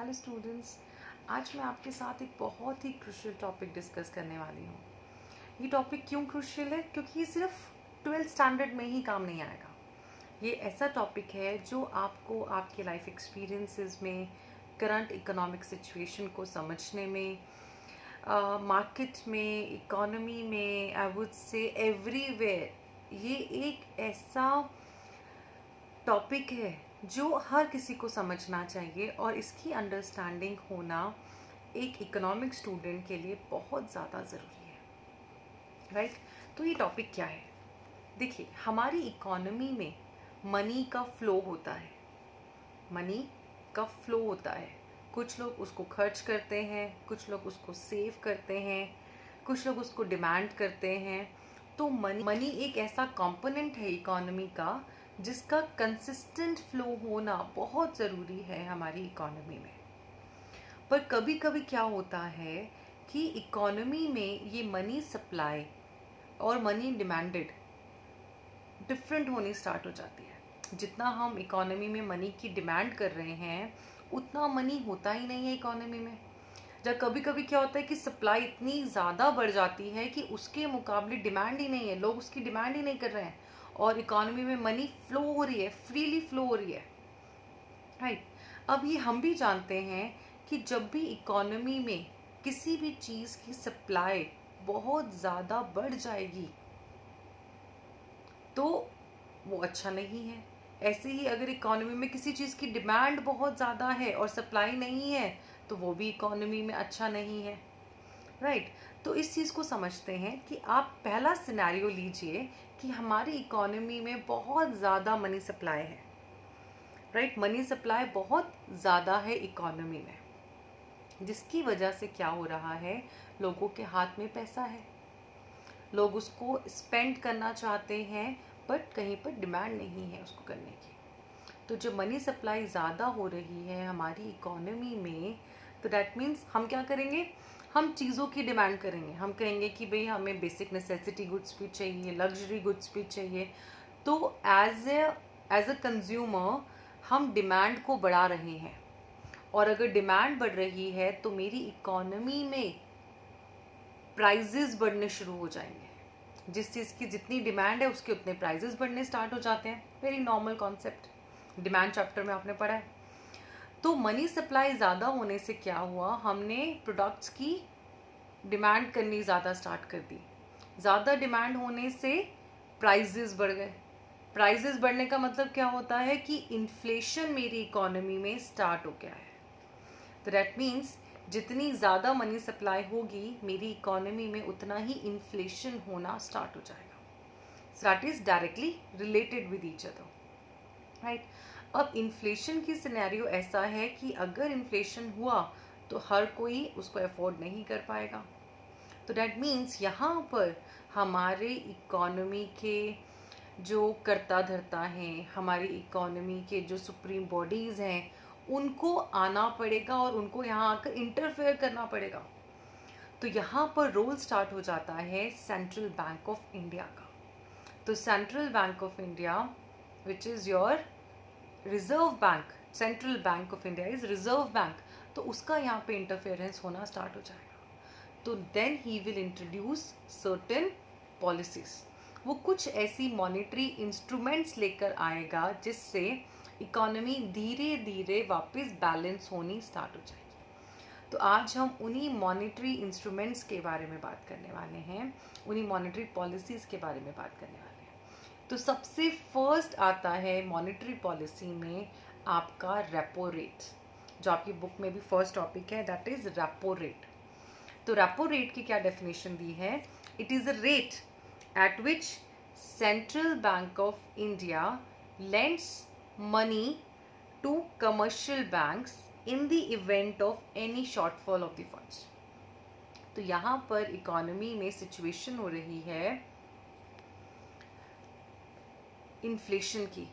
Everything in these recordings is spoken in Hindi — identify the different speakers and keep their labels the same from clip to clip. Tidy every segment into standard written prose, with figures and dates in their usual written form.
Speaker 1: प्यारे स्टूडेंट्स, आज मैं आपके साथ एक बहुत ही क्रूशियल टॉपिक डिस्कस करने वाली हूँ। ये टॉपिक क्यों क्रूशियल है? क्योंकि ये सिर्फ 12th स्टैंडर्ड में ही काम नहीं आएगा। ये ऐसा टॉपिक है जो आपको आपके लाइफ एक्सपीरियंसेस में, करंट इकोनॉमिक सिचुएशन को समझने में, मार्केट में, इकोनॉमी में, आई वुड से एवरीवेयर, ये एक ऐसा टॉपिक है जो हर किसी को समझना चाहिए और इसकी अंडरस्टैंडिंग होना एक इकोनॉमिक स्टूडेंट के लिए बहुत ज़्यादा ज़रूरी है, राइट? तो ये टॉपिक क्या है? देखिए, हमारी इकोनॉमी में मनी का फ्लो होता है। मनी का फ्लो होता है। कुछ लोग उसको खर्च करते हैं, कुछ लोग उसको सेव करते हैं, कुछ लोग उसको डिमांड करते हैं। तो मनी एक ऐसा कंपोनेंट है इकोनॉमी का जिसका कंसिस्टेंट फ्लो होना बहुत ज़रूरी है हमारी इकोनॉमी में। पर कभी कभी क्या होता है कि इकोनॉमी में ये मनी सप्लाई और मनी डिमांडेड डिफरेंट होनी स्टार्ट हो जाती है। जितना हम इकोनॉमी में मनी की डिमांड कर रहे हैं उतना मनी होता ही नहीं है इकोनॉमी में। जब कभी कभी क्या होता है कि सप्लाई इतनी ज़्यादा बढ़ जाती है कि उसके मुकाबले डिमांड ही नहीं है, लोग उसकी डिमांड ही नहीं कर रहे हैं और इकोनॉमी में मनी फ्लो हो रही है, फ्रीली फ्लो हो रही है, राइट? अब ये हम भी जानते हैं कि जब भी इकोनॉमी में किसी भी चीज़ की सप्लाई बहुत ज़्यादा बढ़ जाएगी तो वो अच्छा नहीं है। ऐसे ही अगर इकोनॉमी में किसी चीज़ की डिमांड बहुत ज़्यादा है और सप्लाई नहीं है तो वो भी इकोनॉमी में अच्छा नहीं है, राइट? तो इस चीज़ को समझते हैं कि आप पहला सिनेरियो लीजिए कि हमारी इकोनॉमी में बहुत ज़्यादा मनी सप्लाई है, राइट? मनी सप्लाई बहुत ज़्यादा है इकोनॉमी में, जिसकी वजह से क्या हो रहा है, लोगों के हाथ में पैसा है, लोग उसको स्पेंड करना चाहते हैं बट कहीं पर डिमांड नहीं है उसको करने की। तो जब मनी सप्लाई ज़्यादा हो रही है हमारी इकोनॉमी में तो डैट मीन्स हम क्या करेंगे, हम चीज़ों की डिमांड करेंगे। हम कहेंगे कि भाई हमें बेसिक नेसेसिटी गुड्स भी चाहिए, लग्जरी गुड्स भी चाहिए। तो एज अ कंज्यूमर हम डिमांड को बढ़ा रहे हैं और अगर डिमांड बढ़ रही है तो मेरी इकोनॉमी में प्राइजेस बढ़ने शुरू हो जाएंगे। जिस चीज़ की जितनी डिमांड है उसके उतने प्राइजेस बढ़ने स्टार्ट हो जाते हैं। Very normal concept, demand chapter में आपने पढ़ा है। तो मनी सप्लाई ज़्यादा होने से क्या हुआ, हमने प्रोडक्ट्स की डिमांड करनी ज़्यादा स्टार्ट कर दी। ज़्यादा डिमांड होने से प्राइजेस बढ़ गए। प्राइजेस बढ़ने का मतलब क्या होता है कि इन्फ्लेशन मेरी इकोनॉमी में स्टार्ट हो गया है। तो दैट मीन्स जितनी ज़्यादा मनी सप्लाई होगी मेरी इकोनॉमी में उतना ही इन्फ्लेशन होना स्टार्ट हो जाएगा। So that is directly related with each other, right? अब इन्फ्लेशन की सिनेरियो ऐसा है कि अगर इन्फ्लेशन हुआ तो हर कोई उसको अफोर्ड नहीं कर पाएगा। तो डैट मीन्स यहाँ पर हमारे इकोनॉमी के जो कर्ता धर्ता हैं, हमारी इकोनॉमी के जो सुप्रीम बॉडीज़ हैं, उनको आना पड़ेगा और उनको यहाँ आकर इंटरफेयर करना पड़ेगा। तो यहाँ पर रोल स्टार्ट हो जाता है सेंट्रल बैंक ऑफ इंडिया का। तो central bank of India which is your reserve bank, central bank of India is reserve bank, तो उसका यहाँ पे इंटरफेरेंस होना स्टार्ट हो जाएगा। तो then he will introduce certain policies. वो कुछ ऐसी मॉनेटरी इंस्ट्रूमेंट्स लेकर आएगा जिससे इकोनॉमी धीरे धीरे वापस बैलेंस होनी स्टार्ट हो जाएगी। तो आज हम उन्हीं मॉनेटरी इंस्ट्रूमेंट्स के बारे में बात करने वाले हैं, उन्हीं मॉनेटरी पॉलिसीज़ के बारे में बात करने वाले हैं। तो सबसे फर्स्ट आता है मॉनेटरी पॉलिसी में आपका रेपो रेट, जो आपकी बुक में भी फर्स्ट टॉपिक है, दैट इज रेपो रेट। तो रेपो रेट की क्या डेफिनेशन दी है? It is a rate at which central bank of India lends money to commercial banks in the event of any shortfall of the funds. तो यहाँ पर इकोनॉमी में सिचुएशन हो रही है इन्फ्लेशन की,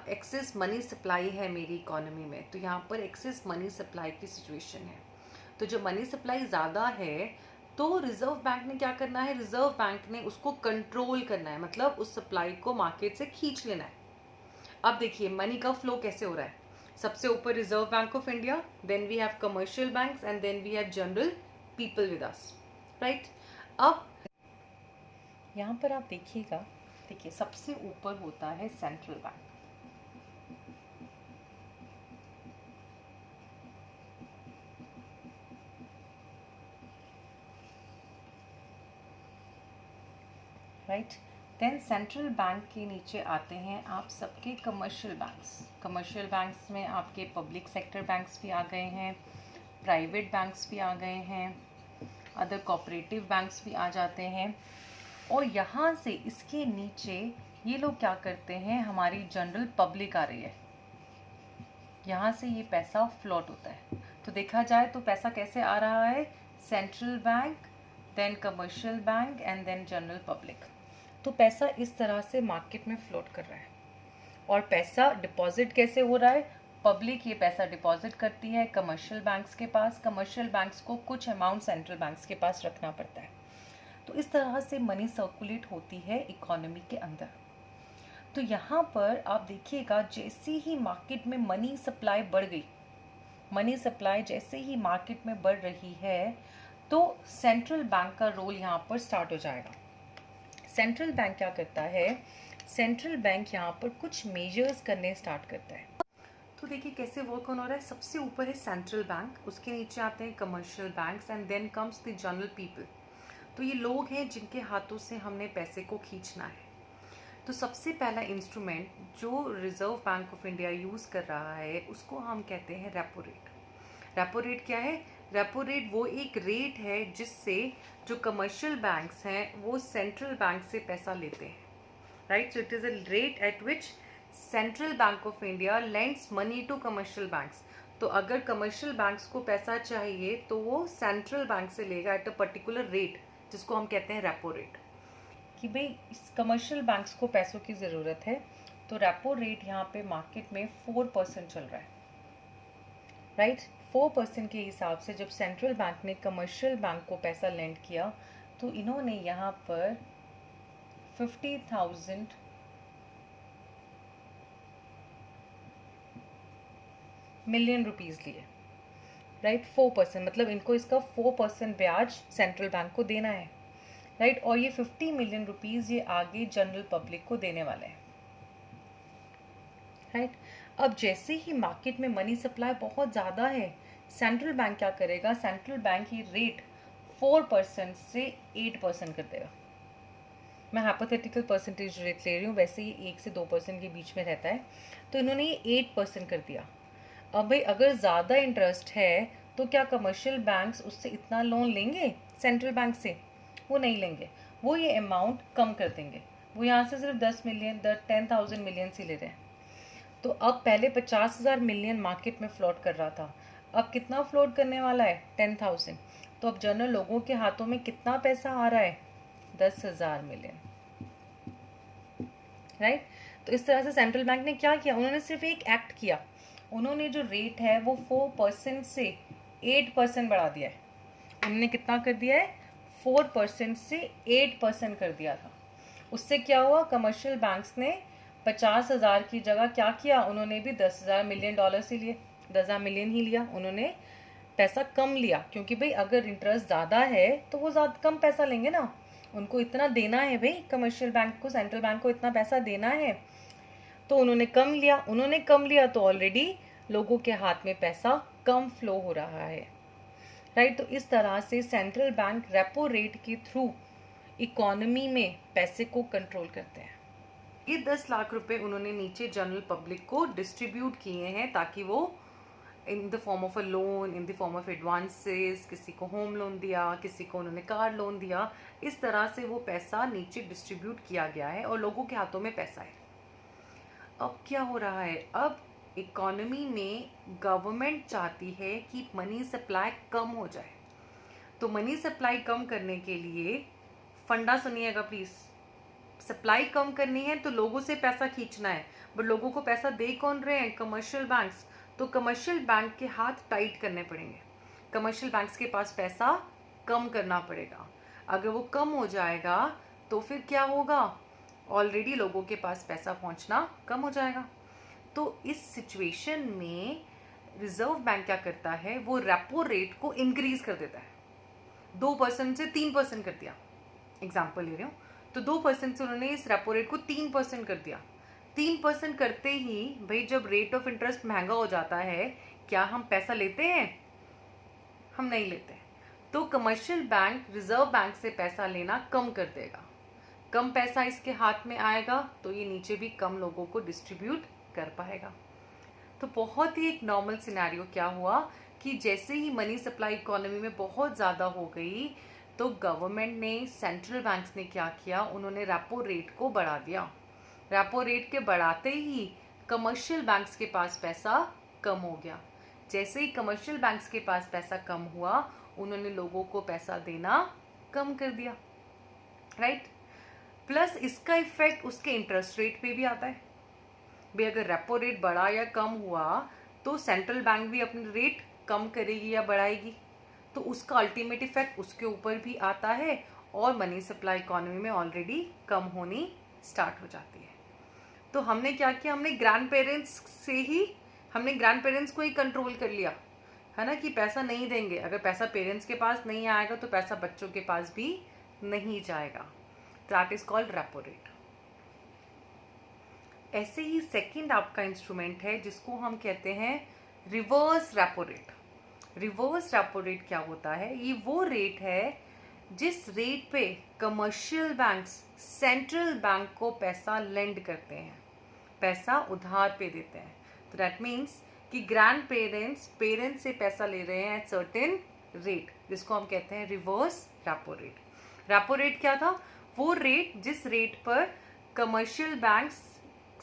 Speaker 1: एक्सेस मनी सप्लाई है मेरी इकोनॉमी में, तो यहाँ पर एक्सेस मनी सप्लाई की सिचुएशन है। तो जब मनी सप्लाई ज़्यादा है तो रिजर्व बैंक ने क्या करना है, रिजर्व बैंक ने उसको कंट्रोल करना है, मतलब उस सप्लाई को मार्केट से खींच लेना है। अब देखिए मनी का फ्लो कैसे हो रहा है, सबसे ऊपर reserve bank of India, then we have commercial banks and then we have general people with us, right. अब यहाँ पर आप देखिएगा, देखिए सबसे ऊपर होता है central bank, right. Then central bank के नीचे आते हैं आप सबके कमर्शियल बैंक्स। कमर्शियल बैंक्स में आपके पब्लिक सेक्टर बैंक्स भी आ गए हैं, प्राइवेट बैंक्स भी आ गए हैं, अदर कोऑपरेटिव बैंक्स भी आ जाते हैं। और यहाँ से इसके नीचे ये लोग क्या करते हैं, हमारी जनरल पब्लिक आ रही है, यहाँ से ये पैसा फ्लोट होता है। तो देखा जाए तो पैसा कैसे आ रहा है, central bank, then commercial bank and then general public. तो पैसा इस तरह से मार्केट में फ्लोट कर रहा है। और पैसा डिपॉजिट कैसे हो रहा है, पब्लिक ये पैसा डिपॉजिट करती है कमर्शियल बैंक्स के पास, कमर्शियल बैंक्स को कुछ अमाउंट सेंट्रल बैंक्स के पास रखना पड़ता है। तो इस तरह से मनी सर्कुलेट होती है इकोनॉमी के अंदर। तो यहाँ पर आप देखिएगा, जैसे ही मार्केट में मनी सप्लाई बढ़ गई, मनी सप्लाई जैसे ही मार्केट में बढ़ रही है, तो सेंट्रल बैंक का रोल यहाँ पर स्टार्ट हो जाएगा। सेंट्रल बैंक क्या करता है, सेंट्रल बैंक यहाँ पर कुछ मेजर्स करने स्टार्ट करता है। तो देखिए कैसे वर्क ऑन हो रहा है। सबसे ऊपर है सेंट्रल बैंक, उसके नीचे आते हैं commercial banks and then comes the general people. तो ये लोग हैं जिनके हाथों से हमने पैसे को खींचना है। तो सबसे पहला इंस्ट्रूमेंट जो reserve bank of India use कर रहा है उसको हम कहते हैं रेपो रेट। रेपो रेट क्या है, रेपो रेट वो एक रेट है जिससे जो कमर्शियल बैंक्स हैं वो सेंट्रल बैंक से पैसा लेते हैं, right. So it is a rate at which central bank of India lends money to commercial banks. तो अगर कमर्शियल बैंक्स को पैसा चाहिए तो वो सेंट्रल बैंक से लेगा एट अ पर्टिकुलर रेट, जिसको हम कहते हैं रेपो रेट। कि भाई इस कमर्शियल बैंक्स को पैसों की ज़रूरत है, तो रेपो रेट यहाँ पे मार्केट में 4% चल रहा है, राइट। 4% के हिसाब से जब सेंट्रल बैंक ने कमर्शियल बैंक को पैसा लेंड किया तो इन्होंने यहाँ पर 50,000 मिलियन रुपीज़ लिए, राइट। 4% मतलब इनको इसका 4% ब्याज सेंट्रल बैंक को देना है, राइट। और ये 50 मिलियन रुपीज़ ये आगे जनरल पब्लिक को देने वाले हैं, राइट। अब जैसे ही मार्केट में मनी सप्लाई बहुत ज़्यादा है, सेंट्रल बैंक क्या करेगा, सेंट्रल बैंक ये रेट 4% से 8% कर देगा। मैं हाइपोथेटिकल परसेंटेज रेट ले रही हूँ, वैसे ये 1 से 2% के बीच में रहता है। तो इन्होंने ये 8% कर दिया। अब भाई अगर ज़्यादा इंटरेस्ट है तो क्या कमर्शियल बैंक्स उससे इतना लोन लेंगे सेंट्रल बैंक से, वो नहीं लेंगे, वो ये अमाउंट कम कर देंगे। वो यहाँ से सिर्फ 10 मिलियन 10,000 मिलियन ही ले रहे हैं। तो अब पहले 50,000 मिलियन मार्केट में फ्लोट कर रहा था, अब कितना फ्लोट करने वाला है, 10,000। तो अब जनरल लोगों के हाथों में कितना पैसा आ रहा है, 10,000 मिलियन, राइट। तो इस तरह से सेंट्रल बैंक ने क्या किया, उन्होंने सिर्फ एक एक्ट किया, उन्होंने जो रेट है वो 4% से 8% बढ़ा दिया है। उन्होंने कितना कर दिया है, 4% से 8% कर दिया था। उससे क्या हुआ, कमर्शियल बैंक्स ने 50,000 की जगह क्या किया, उन्होंने भी 10,000 मिलियन डॉलर्स ही लिए, 10,000 मिलियन ही लिया, उन्होंने पैसा कम लिया। क्योंकि भाई अगर इंटरेस्ट ज़्यादा है तो वो ज़्यादा कम पैसा लेंगे ना, उनको इतना देना है भाई, कमर्शियल बैंक को, सेंट्रल बैंक को इतना पैसा देना है, तो उन्होंने कम लिया। उन्होंने कम लिया तो ऑलरेडी लोगों के हाथ में पैसा कम फ्लो हो रहा है, राइट। तो इस तरह से सेंट्रल बैंक रेपो रेट के थ्रू इकोनॉमी में पैसे को कंट्रोल करते हैं। ये 10 लाख रुपए उन्होंने नीचे जनरल पब्लिक को डिस्ट्रीब्यूट किए हैं ताकि वो in the form of a loan, in the form of advances, किसी को होम लोन दिया, किसी को उन्होंने कार लोन दिया, इस तरह से वो पैसा नीचे डिस्ट्रीब्यूट किया गया है और लोगों के हाथों में पैसा है। अब क्या हो रहा है, अब इकोनॉमी में गवर्नमेंट चाहती है कि मनी सप्लाई कम हो जाए। तो मनी सप्लाई कम करने के लिए, फंडा सुनिएगा प्लीज़, सप्लाई कम करनी है तो लोगों से पैसा खींचना है, बट लोगों को पैसा दे कौन रहे हैं, कमर्शियल बैंक्स। तो कमर्शियल बैंक के हाथ टाइट करने पड़ेंगे, कमर्शियल बैंक्स के पास पैसा कम करना पड़ेगा। अगर वो कम हो जाएगा तो फिर क्या होगा, ऑलरेडी लोगों के पास पैसा पहुंचना कम हो जाएगा। तो इस सिचुएशन में रिजर्व बैंक क्या करता है, वो रेपो रेट को इंक्रीज कर देता है। 2% से 3% कर दिया, एग्जाम्पल ले रही हूँ। तो 2% से उन्होंने इस रेपो रेट को 3% कर दिया। 3% करते ही भाई जब रेट ऑफ इंटरेस्ट महंगा हो जाता है, क्या हम पैसा लेते हैं? हम नहीं लेते। तो कमर्शियल बैंक रिजर्व बैंक से पैसा लेना कम कर देगा। कम पैसा इसके हाथ में आएगा तो ये नीचे भी कम लोगों को डिस्ट्रीब्यूट कर पाएगा। तो बहुत ही एक नॉर्मल सिनेरियो क्या हुआ कि जैसे ही मनी सप्लाई इकोनॉमी में बहुत ज़्यादा हो गई तो गवर्नमेंट ने, सेंट्रल बैंक्स ने क्या किया, उन्होंने रेपो रेट को बढ़ा दिया। रेपो रेट के बढ़ाते ही कमर्शियल बैंक्स के पास पैसा कम हो गया। जैसे ही कमर्शियल बैंक्स के पास पैसा कम हुआ, उन्होंने लोगों को पैसा देना कम कर दिया, राइट। प्लस इसका इफेक्ट उसके इंटरेस्ट रेट पे भी आता है। भाई अगर रेपो रेट बढ़ा या कम हुआ तो सेंट्रल बैंक भी अपनी रेट कम करेगी या बढ़ाएगी, तो उसका अल्टीमेट इफेक्ट उसके ऊपर भी आता है और मनी सप्लाई इकोनॉमी में ऑलरेडी कम होनी स्टार्ट हो जाती है। तो हमने क्या किया, हमने ग्रैंड पेरेंट्स को ही कंट्रोल कर लिया, है ना, कि पैसा नहीं देंगे। अगर पैसा पेरेंट्स के पास नहीं आएगा तो पैसा बच्चों के पास भी नहीं जाएगा। That is called repo rate. ऐसे ही सेकंड आपका इंस्ट्रूमेंट है जिसको हम कहते हैं reverse repo rate. Reverse repo rate क्या होता है, ये वो रेट है जिस रेट पे कमर्शियल बैंक्स सेंट्रल बैंक को पैसा लेंड करते हैं, पैसा उधार पे देते हैं। तो दैट मीन्स कि ग्रैंड पेरेंट्स से पैसा ले रहे हैं एट सर्टेन रेट, जिसको हम कहते हैं reverse repo rate. Repo rate क्या था, वो रेट जिस रेट पर कमर्शियल बैंक्स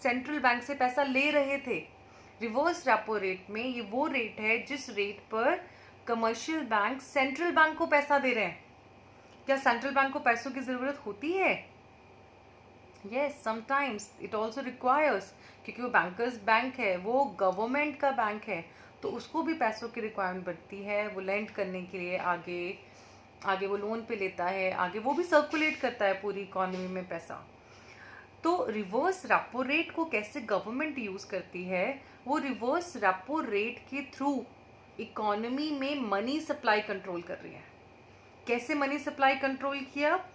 Speaker 1: सेंट्रल बैंक से पैसा ले रहे थे। रिवर्स रेपो रेट में ये वो रेट है जिस रेट पर कमर्शियल बैंक सेंट्रल बैंक को पैसा दे रहे हैं। क्या सेंट्रल बैंक को पैसों की जरूरत होती है? Yes, sometimes it also requires, क्योंकि वो बैंकर्स बैंक है, वो गवर्नमेंट का बैंक है, तो उसको भी पैसों की रिक्वायरमेंट बढ़ती है। वो लेंड करने के लिए आगे वो लोन पे लेता है, आगे वो भी सर्कुलेट करता है पूरी इकोनॉमी में पैसा। तो रिवर्स रेपो रेट को कैसे गवर्नमेंट यूज करती है, वो रिवर्स रेपो रेट के थ्रू इकोनॉमी में मनी सप्लाई कंट्रोल कर रही है। कैसे मनी सप्लाई कंट्रोल किया?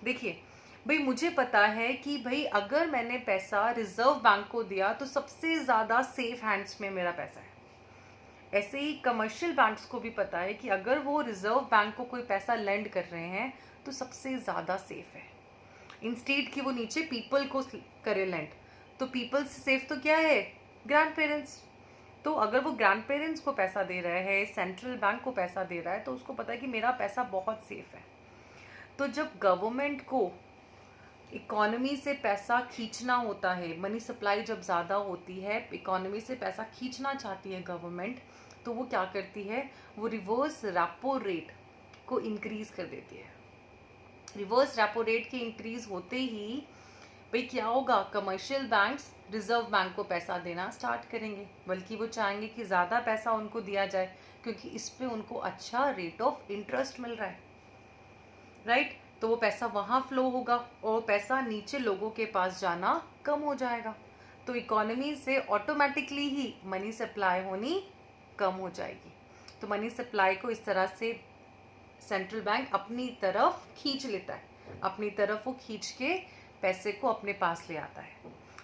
Speaker 1: देखिए भाई, मुझे पता है कि भाई अगर मैंने पैसा रिजर्व बैंक को दिया तो सबसे ज्यादा सेफ हैंड्स में मेरा पैसा है। ऐसे ही कमर्शियल बैंक्स को भी पता है कि अगर वो रिजर्व बैंक को कोई पैसा लेंड कर रहे हैं तो सबसे ज्यादा सेफ है, इंस्टेड कि वो नीचे पीपल को करे लेंड। तो पीपल से सेफ तो क्या है? Grand parents. तो अगर वो ग्रैंड पेरेंट्स को पैसा दे रहा है, सेंट्रल बैंक को पैसा दे रहा है, तो उसको पता है कि मेरा पैसा बहुत सेफ है। तो जब गवर्नमेंट को इकोनॉमी से पैसा खींचना होता है, मनी सप्लाई जब ज़्यादा होती है, इकोनॉमी से पैसा खींचना चाहती है गवर्नमेंट, तो वो क्या करती है, वो रिवर्स रेपो रेट को इंक्रीज कर देती है। रिवर्स रेपो रेट के इंक्रीज होते ही भाई क्या होगा, कमर्शियल बैंक्स रिजर्व बैंक को पैसा देना स्टार्ट करेंगे, बल्कि वो चाहेंगे कि ज़्यादा पैसा उनको दिया जाए, क्योंकि इस पे उनको अच्छा रेट ऑफ इंटरेस्ट मिल रहा है, राइट। तो वो पैसा वहाँ फ्लो होगा और पैसा नीचे लोगों के पास जाना कम हो जाएगा। तो इकोनॉमी से ऑटोमेटिकली ही मनी सप्लाई होनी कम हो जाएगी। तो मनी सप्लाई को इस तरह से सेंट्रल बैंक अपनी तरफ खींच लेता है, अपनी तरफ वो खींच के पैसे को अपने पास ले आता है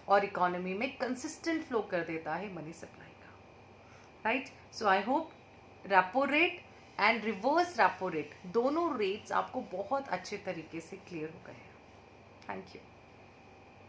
Speaker 1: और इकोनॉमी में कंसिस्टेंट फ्लो कर देता है मनी सप्लाई का, right. So I hope repo rate and reverse repo rate दोनों रेट्स आपको बहुत अच्छे तरीके से क्लियर हो गए हैं। Thank you.